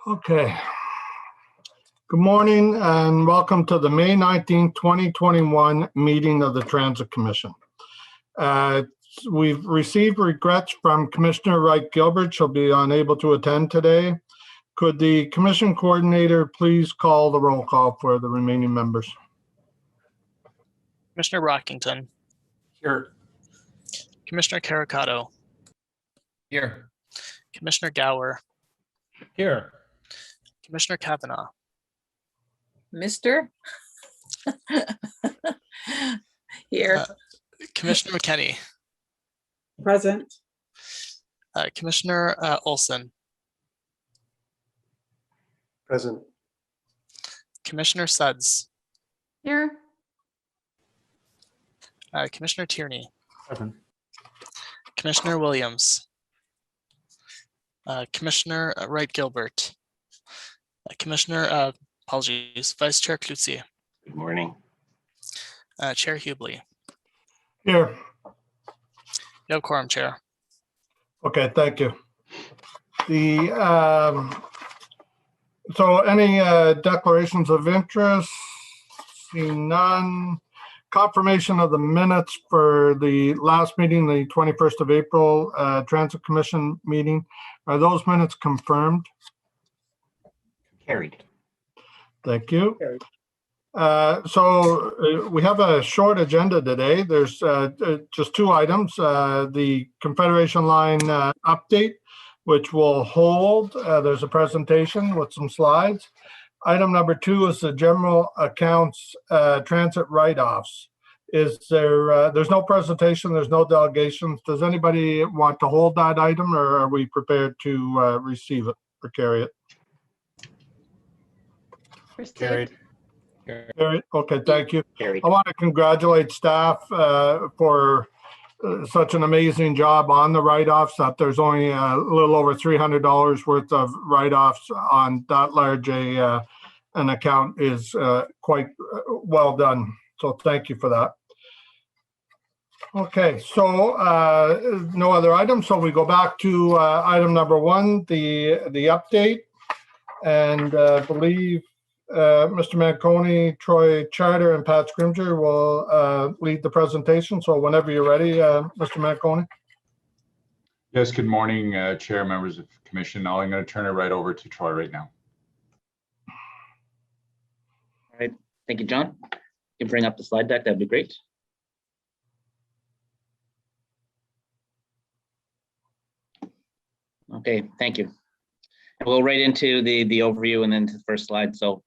Okay. Good morning and welcome to the May 19, 2021 meeting of the Transit Commission. We've received regrets from Commissioner Wright Gilbert. She'll be unable to attend today. Could the Commission Coordinator please call the roll call for the remaining members? Commissioner Rockington. Here. Commissioner Caricato. Here. Commissioner Gower. Here. Commissioner Kavanaugh. Mr. Here. Commissioner McKenney. Present. Commissioner Olson. Present. Commissioner Suds. Here. Commissioner Tierney. Present. Commissioner Williams. Commissioner Wright Gilbert. Commissioner, apologies, Vice Chair Klutzy. Good morning. Chair Hubley. Here. You have quorum, Chair. Okay, thank you. So any declarations of interest? Seeing none. Confirmation of the minutes for the last meeting, the 21st of April Transit Commission meeting. Are those minutes confirmed? Carried. Thank you. Carried. So we have a short agenda today. There's just two items. The Confederation Line update, which will hold. There's a presentation with some slides. Item number 2 is the general accounts transit write-offs. Is there? There's no presentation. There's no delegations. Does anybody want to hold that item, or are we prepared to receive it or carry it? Carried. Carried. Okay, thank you. Carried. I want to congratulate staff for such an amazing job on the write-offs. That there's only a little over $300 worth of write-offs on that large an account is quite well done. So thank you for that. Okay, so no other items. So we go back to item number 1, the update, and believe Mr. Manconi, Troy Charter, and Pat Scrimger will lead the presentation. So whenever you're ready, Mr. Manconi. Yes, good morning, Chair, members of the Commission. I'm going to turn it right over to Troy right now. All right, thank you, John. You can bring up the slide deck, that'd be great. Okay, thank you. And we'll right into the overview and then to the first slide. So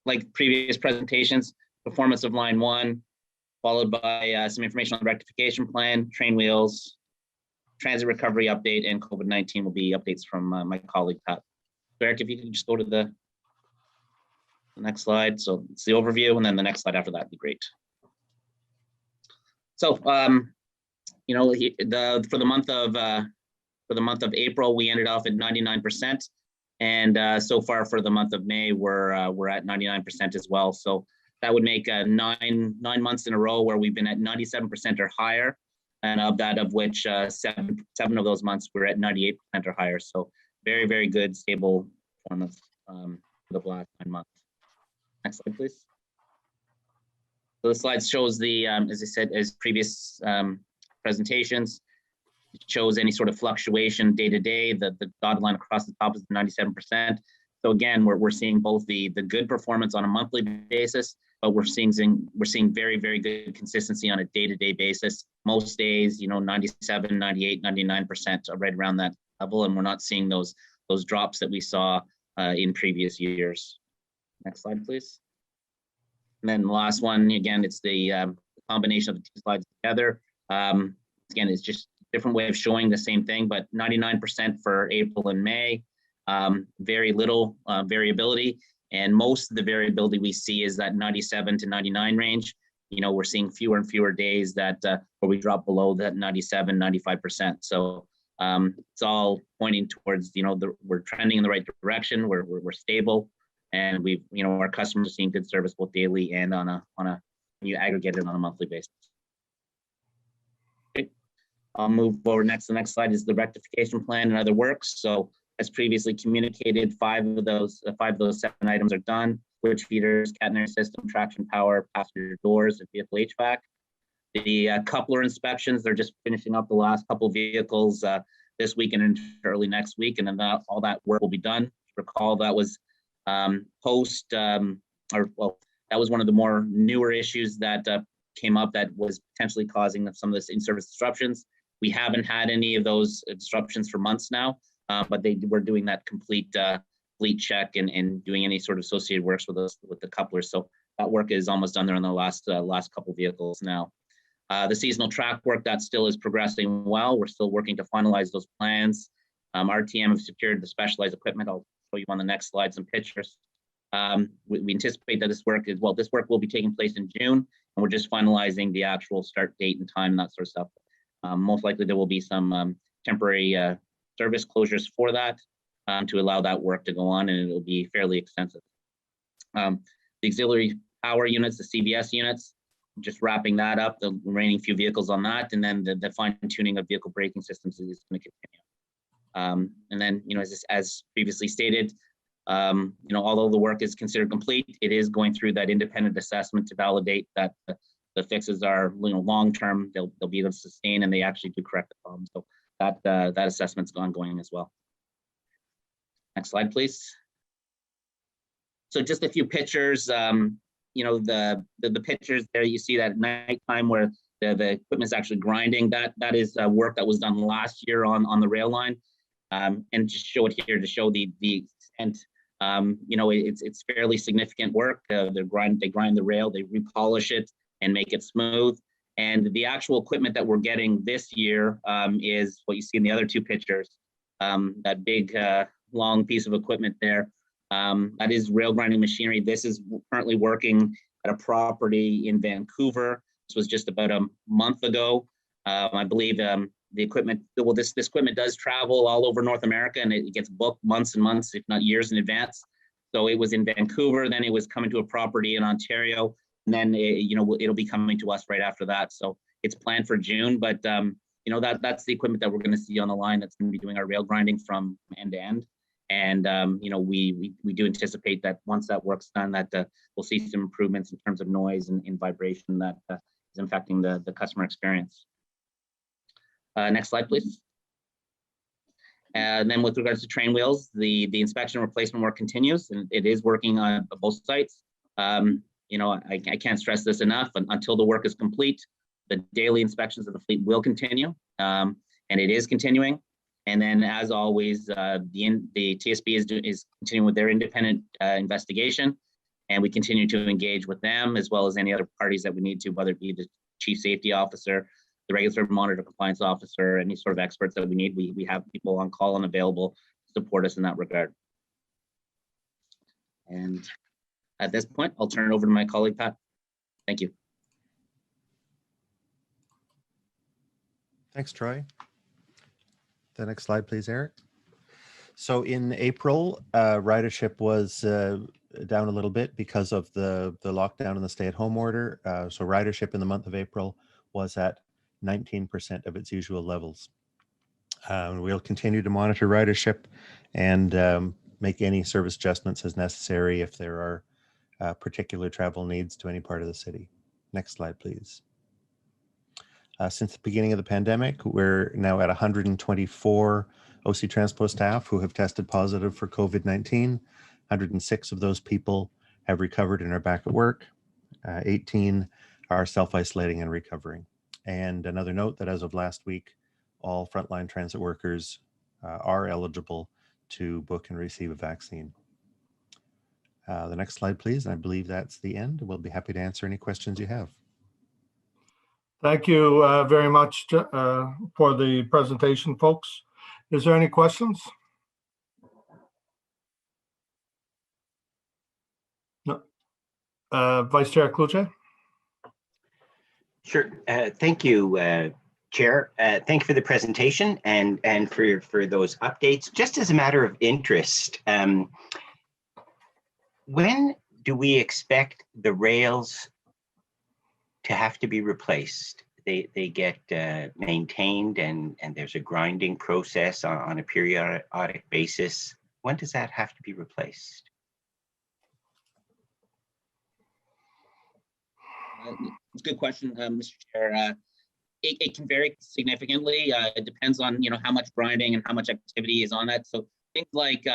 like previous presentations, performance of line 1, followed by some information on the rectification plan, train wheels, transit recovery update, and COVID-19 will be updates from my colleague, Pat. So Eric, if you can just go to the next slide. So it's the overview, and then the next slide after that would be great. So, you know, for the month of April, we ended off at 99%. And so far for the month of May, we're at 99% as well. So that would make nine months in a row where we've been at 97% or higher. And of that, of which seven of those months we're at 98% or higher. So very, very good, stable performance for the last 9 months. Next slide, please. So the slide shows the, as I said, as previous presentations, it shows any sort of fluctuation day to day. The dotted line across the top is 97%. So again, we're seeing both the good performance on a monthly basis, but we're seeing very, very good consistency on a day-to-day basis. Most days, you know, 97, 98, 99% are right around that level, and we're not seeing those drops that we saw in previous years. Next slide, please. And then the last one, again, it's the combination of the two slides together. Again, it's just a different way of showing the same thing, but 99% for April and May. Very little variability, and most of the variability we see is that 97 to 99 range. You know, we're seeing fewer and fewer days that where we drop below that 97, 95%. So it's all pointing towards, you know, we're trending in the right direction. We're stable, and we've, you know, our customers are seeing good service both daily and on a when you aggregate it on a monthly basis. Okay. I'll move forward next. The next slide is the rectification plan and other works. So As previously communicated, five of those 7 items are done: switch feeders, catenary system, traction power, passenger doors, and vehicle HVAC. The coupler inspections, they're just finishing up the last couple of vehicles this week and into early next week, and then all that work will be done. Recall that was that was one of the more newer issues that came up that was potentially causing some of this in-service disruptions. We haven't had any of those disruptions for months now, but they were doing that complete fleet check and doing any sort of associated works with the couplers. So that work is almost done there on the last couple vehicles now. The seasonal track work, that still is progressing well. We're still working to finalize those plans. RTM have secured the specialized equipment. I'll show you on the next slide some pictures. We anticipate that this work will be taking place in June, and we're just finalizing the actual start date and time and that sort of stuff. Most likely there will be some temporary service closures for that to allow that work to go on, and it'll be fairly extensive. The auxiliary power units, the CVS units, just wrapping that up, the remaining few vehicles on that, and then the fine tuning of vehicle braking systems is going to continue. And then, as previously stated, although the work is considered complete, it is going through that independent assessment to validate that the fixes are long-term, they'll be able to sustain, and they actually do correct the problem. So that assessment's ongoing as well. Next slide, please. So just a few pictures. The pictures there, you see that at nighttime where the equipment is actually grinding. That is work that was done last year on the rail line, and just show it here to show the extent. It's fairly significant work. They grind the rail, they repolish it and make it smooth. And the actual equipment that we're getting this year is what you see in the other two pictures. That big long piece of equipment there. That is rail grinding machinery. This is currently working at a property in Vancouver. This was just about a month ago. I believe the equipment, this equipment does travel all over North America, and it gets booked months and months, if not years in advance. So it was in Vancouver, then it was coming to a property in Ontario, and then it'll be coming to us right after that. So it's planned for June, but that's the equipment that we're going to see on the line that's going to be doing our rail grinding from end to end. And we do anticipate that once that work's done, that we'll see some improvements in terms of noise and vibration that is impacting the customer experience. Next slide, please. And then with regards to train wheels, the inspection and replacement work continues, and it is working on both sites. I can't stress this enough. Until the work is complete, the daily inspections of the fleet will continue, and it is continuing. And then, as always, the TSB is continuing with their independent investigation, and we continue to engage with them as well as any other parties that we need to, whether it be the chief safety officer, the regulatory monitor compliance officer, any sort of experts that we need. We have people on call and available to support us in that regard. And at this point, I'll turn it over to my colleague, Pat. Thank you. Thanks, Troy. The next slide, please, Eric. So in April, ridership was down a little bit because of the lockdown and the stay-at-home order. So ridership in the month of April was at 19% of its usual levels. We'll continue to monitor ridership and make any service adjustments as necessary if there are particular travel needs to any part of the city. Next slide, please. Since the beginning of the pandemic, we're now at 124 OC Transpo staff who have tested positive for COVID-19. 106 of those people have recovered and are back at work. 18 are self-isolating and recovering. And another note that as of last week, all frontline transit workers are eligible to book and receive a vaccine. The next slide, please. I believe that's the end. We'll be happy to answer any questions you have. Thank you very much for the presentation, folks. Is there any questions? No. Vice Chair Kluge? Sure. Thank you, Chair. Thank you for the presentation and for those updates. Just as a matter of interest, when do we expect the rails to have to be replaced? they get maintained and there's a grinding process on a periodic basis. When does that have to be replaced? It's a good question, Mr. Chair. It can vary significantly. It depends on, how much grinding and how much activity is on that. So things like,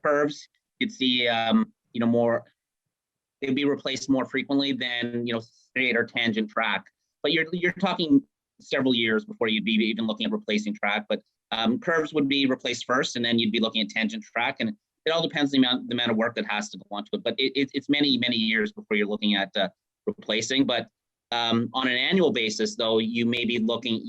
curves, you'd see, more, they'd be replaced more frequently than, straight or tangent track. But you're talking several years before you'd be even looking at replacing track. But curves would be replaced first, and then you'd be looking at tangent track. And it all depends on the amount of work that has to go onto it. But it's many, many years before you're looking at replacing. But on an annual basis, though, you may be looking,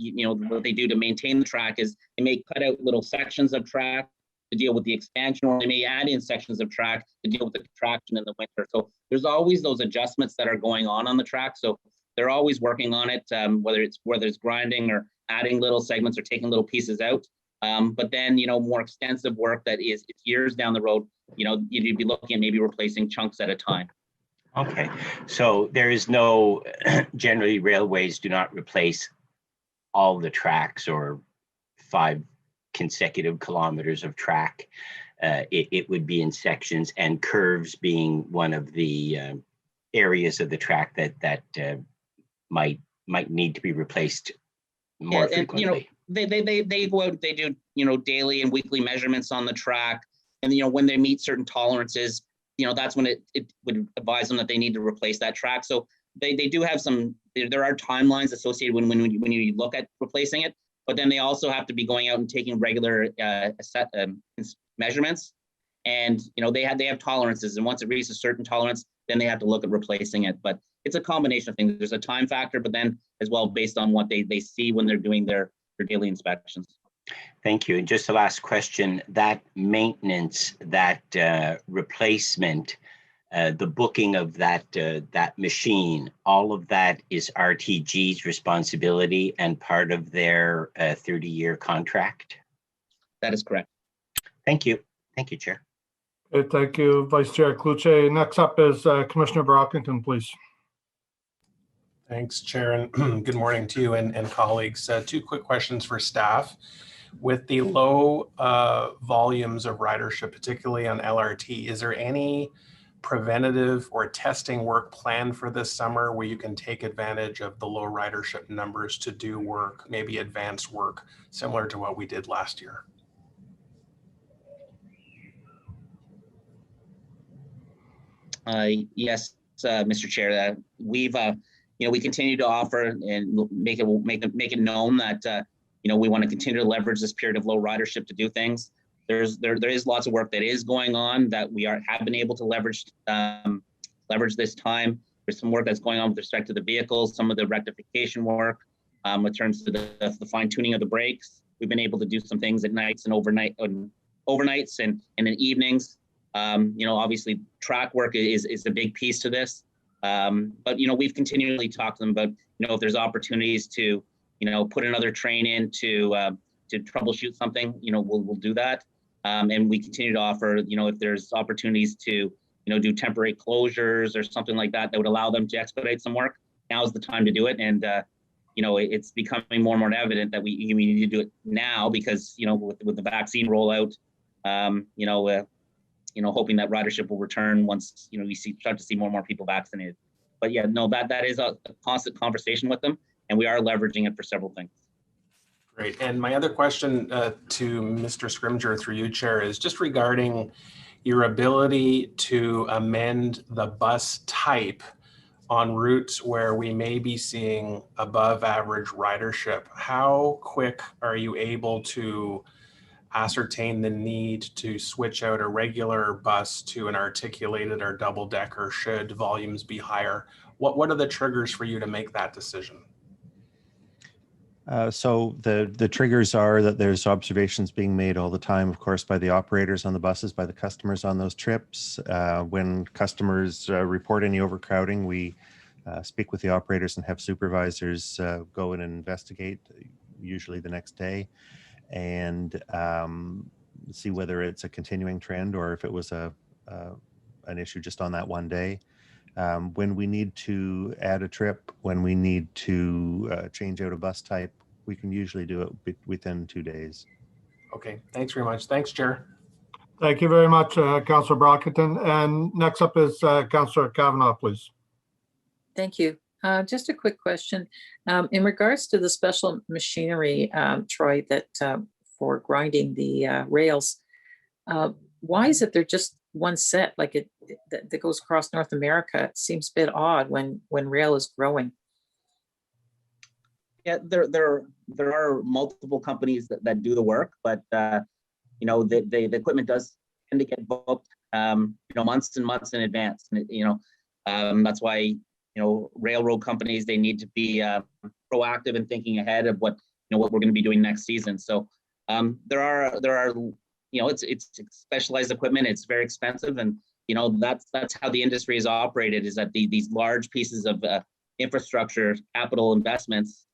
what they do to maintain the track is they may cut out little sections of track to deal with the expansion, or they may add in sections of track to deal with the contraction in the winter. So there's always those adjustments that are going on the track. So they're always working on it, whether it's grinding or adding little segments or taking little pieces out. But then, more extensive work that is years down the road, you'd be looking at maybe replacing chunks at a time. Okay, so there is no, generally railways do not replace all the tracks or 5 consecutive kilometers of track. It would be in sections, and curves being one of the areas of the track that might need to be replaced more frequently. They go out, they do, daily and weekly measurements on the track. And, when they meet certain tolerances, that's when it would advise them that they need to replace that track. So they do have there are timelines associated when you look at replacing it, but then they also have to be going out and taking regular measurements. And, they have tolerances, and once it reaches a certain tolerance, then they have to look at replacing it. But it's a combination of things. There's a time factor, but then as well, based on what they see when they're doing their daily inspections. Thank you. And just the last question, that maintenance, that replacement, the booking of that machine, all of that is RTG's responsibility and part of their 30-year contract? That is correct. Thank you. Thank you, Chair. Okay, thank you, Vice Chair Cluche. Next up is Commissioner Brockington, please. Thanks, Chair, and good morning to you and colleagues. 2 quick questions for staff. With the low volumes of ridership, particularly on LRT, is there any preventative or testing work planned for this summer where you can take advantage of the low ridership numbers to do work, maybe advanced work, similar to what we did last year? Yes, Mr. Chair, we've we continue to offer and make it known that we want to continue to leverage this period of low ridership to do things. There is lots of work that is going on that we have been able to leverage this time. There's some work that's going on with respect to the vehicles, some of the rectification work, in terms of the fine tuning of the brakes. We've been able to do some things at nights and overnights and in evenings. Obviously track work is a big piece to this. But we've continually talked to them about, if there's opportunities to, put another train in to troubleshoot something, we'll do that. And we continue to offer, if there's opportunities to, do temporary closures or something like that would allow them to expedite some work, now is the time to do it. And, it's becoming more and more evident that we need to do it now because, with the vaccine rollout, hoping that ridership will return once, we start to see more and more people vaccinated. But yeah, no, that is a constant conversation with them, and we are leveraging it for several things. Great. And my other question to Mr. Scrimgeour through you, Chair, is just regarding your ability to amend the bus type on routes where we may be seeing above average ridership. How quick are you able to ascertain the need to switch out a regular bus to an articulated or double decker should volumes be higher? What are the triggers for you to make that decision? So the triggers are that there's observations being made all the time, of course, by the operators on the buses, by the customers on those trips. When customers report any overcrowding, we speak with the operators and have supervisors go in and investigate, usually the next day, and see whether it's a continuing trend or if it was an issue just on that one day. When we need to add a trip, when we need to change out a bus type, we can usually do it within 2 days. Okay, thanks very much. Thanks, Chair. Thank you very much, Councillor Brockington. And next up is Councillor Kavanaugh, please. Thank you. Just a quick question. In regards to the special machinery, Troy, that for grinding the rails, why is it they're just one set like it that goes across North America? It seems a bit odd when rail is growing. Yeah, there are multiple companies that do the work, but you know, the equipment does tend to get booked, you know, months and months in advance. And you know, that's why, you know, railroad companies, they need to be proactive in thinking ahead of what, you know, what we're going to be doing next season. So there are, you know, it's specialized equipment. It's very expensive, and you know, that's how the industry is operated. Is that these large pieces of infrastructure, capital investments.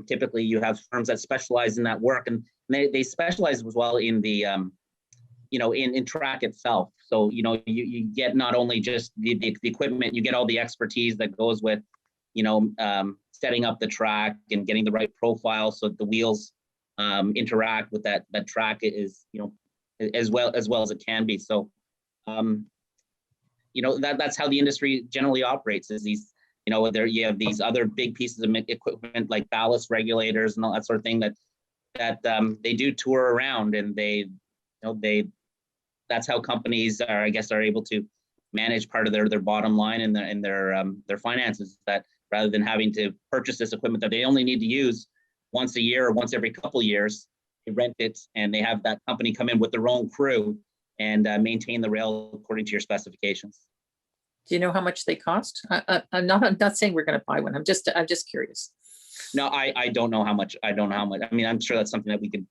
Typically, you have firms that specialize in that work, and they specialize as well in the, you know, in track itself. So you know, you get not only just the equipment, you get all the expertise that goes with, you know, setting up the track and getting the right profile so that the wheels interact with that track is, you know, as well as it can be. So, you know, that's how the industry generally operates. Is these, you know, there you have these other big pieces of equipment like ballast regulators and all that sort of thing that they do tour around, and they, you know, that's how companies are, I guess, are able to manage part of their bottom line and their finances. That rather than having to purchase this equipment that they only need to use once a year or once every couple of years, they rent it and they have that company come in with their own crew and maintain the rail according to your specifications. Do you know how much they cost? I'm not saying we're going to buy one. I'm just curious. No, I don't know how much. I don't know how much. I mean, I'm sure that's something that we could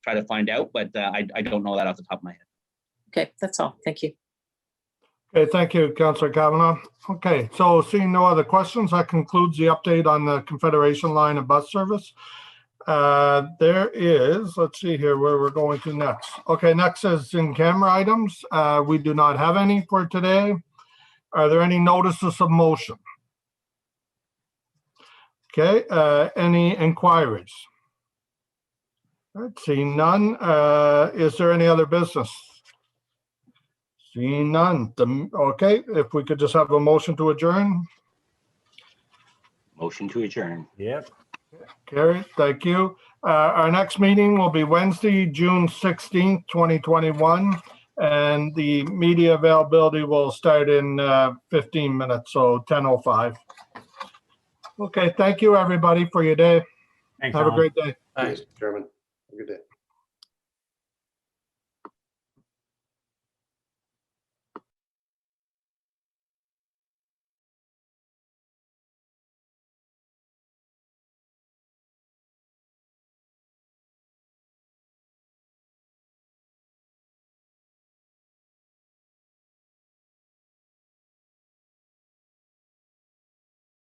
try to find out, but I don't know that off the top of my head. Okay, that's all. Thank you. Okay, thank you, Councillor Kavanaugh. Okay, so seeing no other questions, that concludes the update on the Confederation line of bus service. There is, let's see here where we're going to next. Okay, next is in-camera items. We do not have any for today. Are there any notices of motion? Okay, any inquiries? Let's see, none. Is there any other business? Seeing none. Okay, if we could just have a motion to adjourn. Motion to adjourn. Yep. Carrie, thank you. Our next meeting will be Wednesday, June 16th, 2021. And the media availability will start in 15 minutes, so 10:05. Okay, thank you, everybody, for your day. Thanks, Have a Alan. great day. Thanks. Chairman. Have a good day.